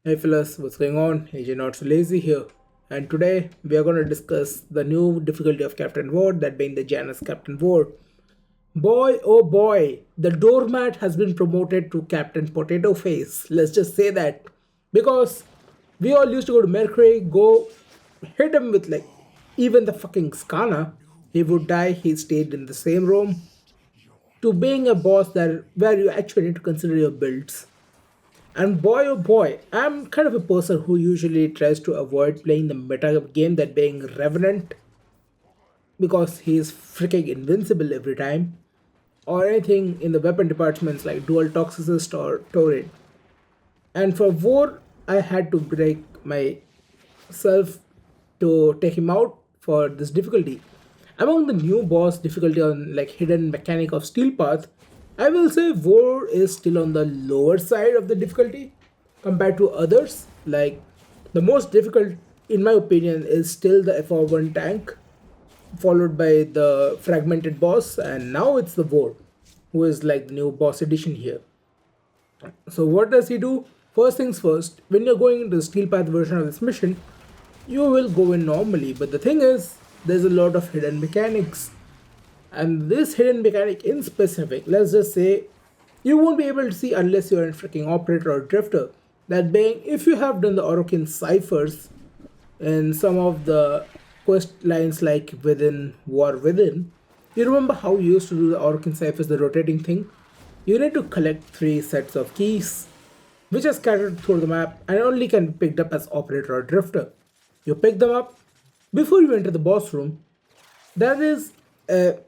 Hey fellas, what's going on? AJ Not So Lazy here. And today we are going to discuss the new difficulty of Captain Ward, that being the Janus Captain Ward. Boy, oh boy, the doormat has been promoted to Captain Potato Face. Let's just say that. Because we all used to go to Mercury, go hit him with like even the fucking skana. He would die, he stayed in the same room. To being a boss that where you actually need to consider your builds. And boy oh boy, I'm kind of a person who usually tries to avoid playing the meta game, that being Revenant, because he's freaking invincible every time. Or anything in the weapon departments like Dual Toxicist or Torrid. And for War, I had to break myself to take him out for this difficulty. Among the new boss difficulty on like hidden mechanic of Steel Path, I will say War is still on the lower side of the difficulty compared to others. Like the most difficult, in my opinion, is still the FR1 tank, followed by the fragmented boss, and now it's the War, who is like the new boss edition here. So what does he do? First things first, when you're going into the Steel Path version of this mission, you will go in normally. But the thing is, there's a lot of hidden mechanics. And this hidden mechanic in specific, let's just say, you won't be able to see unless you're in freaking operator or drifter. That being, if you have done the Orokin ciphers in some of the quest lines like within War Within, you remember how you used to do the Orokin ciphers, the rotating thing? You need to collect three sets of keys, which are scattered through the map and only can be picked up as operator or drifter. You pick them up. Before you enter the boss room, there is a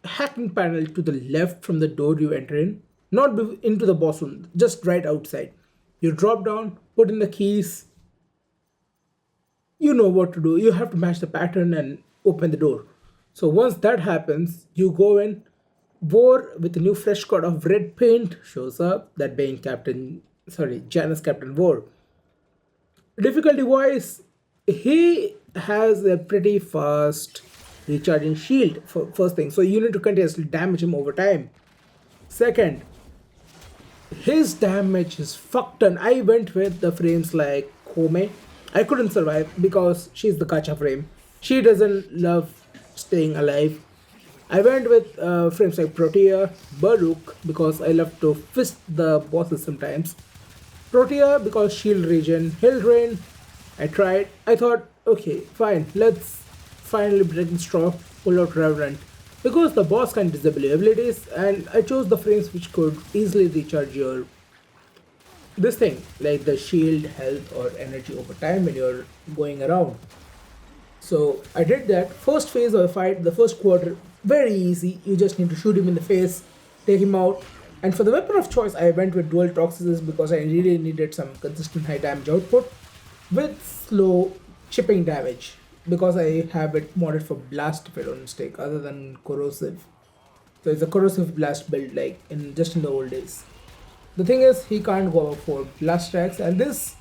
hacking panel to the left from the door you enter in, not into the boss room, just right outside. You drop down, put in the keys, you know what to do. You have to match the pattern and open the door. So once that happens, you go in. War with a new fresh coat of red paint shows up, that being Janus Captain War. Difficulty wise, he has a pretty fast recharging shield for first thing, so you need to continuously damage him over time. Second, his damage is fucked ton. I went with the frames like Kome. I couldn't survive because she's the gacha frame. She doesn't love staying alive. I went with frames like Protea, Baruch because I love to fist the bosses sometimes. Protea because shield regen, hill drain. I tried. I thought, okay, fine, let's finally break the straw, pull out Revenant. Because the boss can disable your abilities, and I chose the frames which could easily recharge your this thing, like the shield, health, or energy over time when you're going around. So I did that. First phase of the fight, the first quarter, very easy. You just need to shoot him in the face, take him out. And for the weapon of choice, I went with dual toxicist because I really needed some consistent high damage output with slow chipping damage because I have it modded for blast if I don't mistake, other than corrosive. So it's a corrosive blast build like in just in the old days. The thing is, he can't go for blast stacks, and this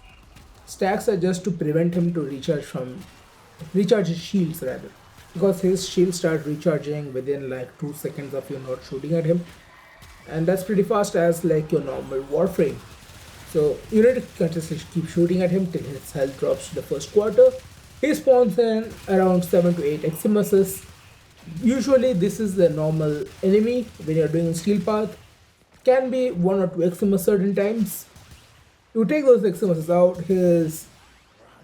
stacks are just to prevent him to recharge his shields rather, because his shields start recharging within like 2 seconds of you not shooting at him, and that's pretty fast as like your normal Warframe. So you need to continuously keep shooting at him till his health drops to the first quarter. He spawns in around 7 to 8 Eximuses. Usually this is the normal enemy when you're doing Steel Path. Can be 1 or 2 Eximus certain times. You take those Eximuses out, his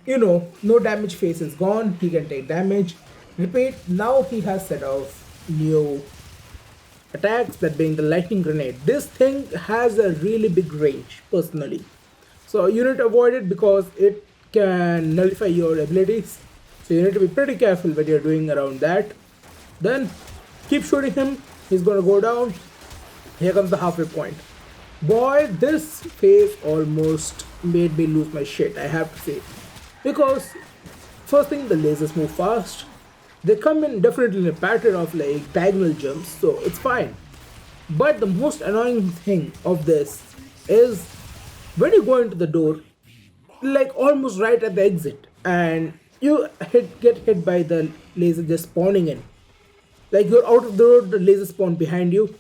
no damage phase is gone, he can take damage. Repeat, now he has set off new attacks, that being the lightning grenade. This thing has a really big range personally, so you need to avoid it because it can nullify your abilities, so you need to be pretty careful when you're doing around that. Then keep shooting him, he's gonna go down. Here comes the halfway point. Boy, this phase almost made me lose my shit, I have to say, because first thing, the lasers move fast. They come in definitely in a pattern of like diagonal jumps, so it's fine. But the most annoying thing of this is when you go into the door, like almost right at the exit, and you get hit by the laser just spawning in. Like you're out of the road, the laser spawn behind you.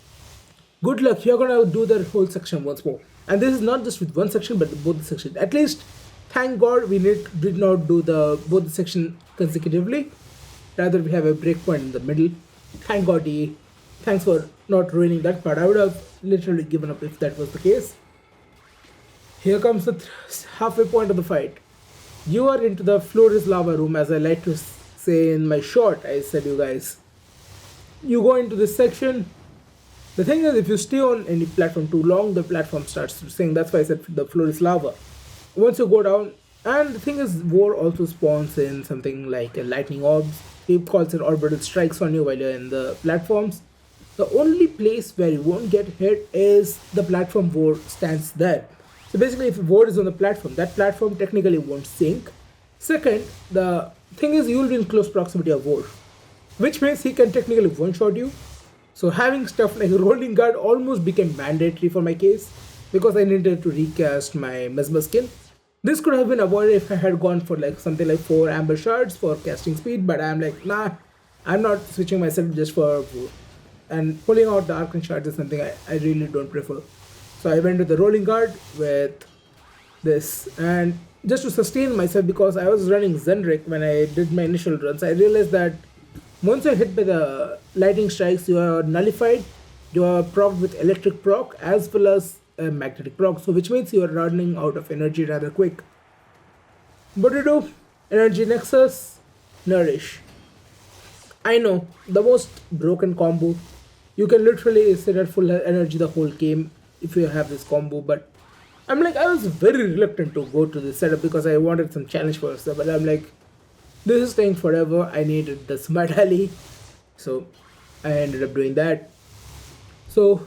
Good luck, you're gonna do the whole section once more. And this is not just with one section, but both the sections. At least, thank God we did not do the both the section consecutively. Rather, we have a breakpoint in the middle. Thank God, DE. Thanks for not ruining that part. I would have literally given up if that was the case. Here comes the halfway point of the fight. You are into the floor is lava room, as I like to say in my short. I said, you guys. You go into this section. The thing is, if you stay on any platform too long, the platform starts to sink. That's why I said the floor is lava. Once you go down, and the thing is, War also spawns in something like a lightning orbs. He calls it orbital strikes on you while you're in the platforms. The only place where you won't get hit is the platform War stands there. So basically, if War is on the platform, that platform technically won't sink. Second, the thing is, you will be in close proximity of War, which means he can technically one-shot you. So having stuff like rolling guard almost became mandatory for my case because I needed to recast my Mesmer skin. This could have been avoided if I had gone for like something like 4 amber shards for casting speed, but I'm like, nah, I'm not switching myself just for... And pulling out the Arcane shards is something I really don't prefer. So I went with the rolling guard with this, and just to sustain myself because I was running Zenrik when I did my initial runs, I realized that once you're hit by the lightning strikes, you are nullified, you are procced with electric proc as well as magnetic proc, so which means you are running out of energy rather quick. What do you do? Energy Nexus, Nourish. I know, the most broken combo. You can literally sit at full energy the whole game if you have this combo, but I was very reluctant to go to this setup because I wanted some challenge for us, but I'm like, this is staying forever. I needed the Smart Alley, so I ended up doing that. So,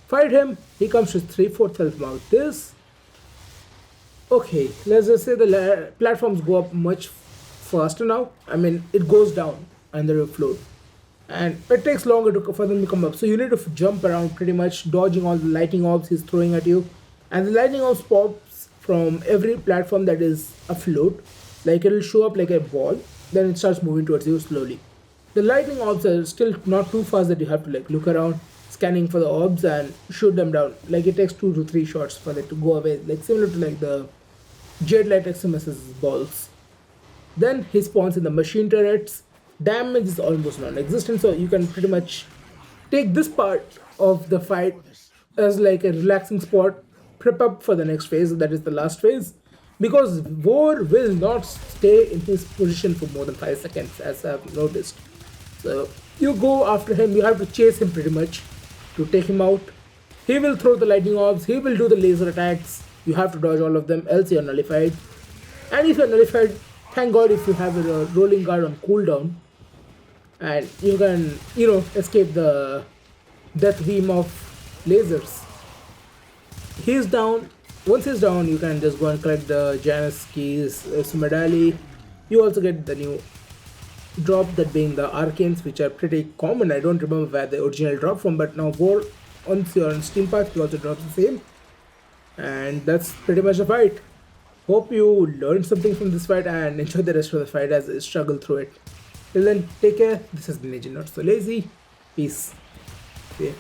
fight him. He comes with 3/4 health mark. This, okay, let's just say the platforms go up much faster now. I mean, it goes down under your floor, and it takes longer for them to come up. So you need to jump around pretty much, dodging all the lightning orbs he's throwing at you, and the lightning orbs pops from every platform that is afloat. Like it'll show up like a ball, then it starts moving towards you slowly. The lightning orbs are still not too fast that you have to like look around, scanning for the orbs and shoot them down. Like it takes 2 to 3 shots for it to go away, like similar to like the Jade Light Eximus's balls. Then he spawns in the machine turrets. Damage is almost non-existent, so you can pretty much take this part of the fight as like a relaxing spot, prep up for the next phase, that is the last phase. Because War will not stay in his position for more than 5 seconds, as I've noticed. So you go after him, you have to chase him pretty much to take him out. He will throw the lightning orbs, he will do the laser attacks, you have to dodge all of them, else you're nullified. And if you're nullified, thank God if you have a rolling guard on cooldown, and you can, escape the death beam of lasers. He's down. Once he's down, you can just go and collect the Janus keys, Sumedali. You also get the new drop, that being the Arcanes, which are pretty common. I don't remember where the original drop from, but now War, once you're on Steam Path, you also drop the same. And that's pretty much the fight. Hope you learned something from this fight and enjoy the rest of the fight as I struggle through it. Till then, take care. This has been Agent Not So Lazy. Peace. See ya.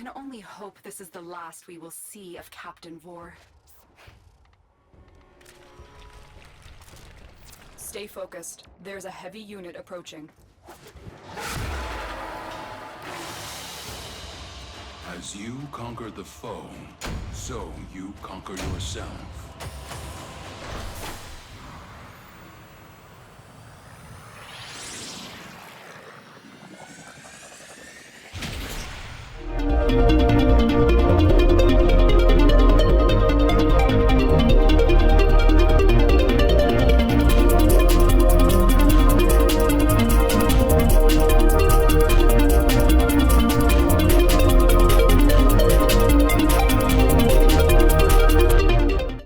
can only hope this is the last we will see of Captain Vor. Stay focused. There's a heavy unit approaching. As you conquer the foe, so you conquer yourself.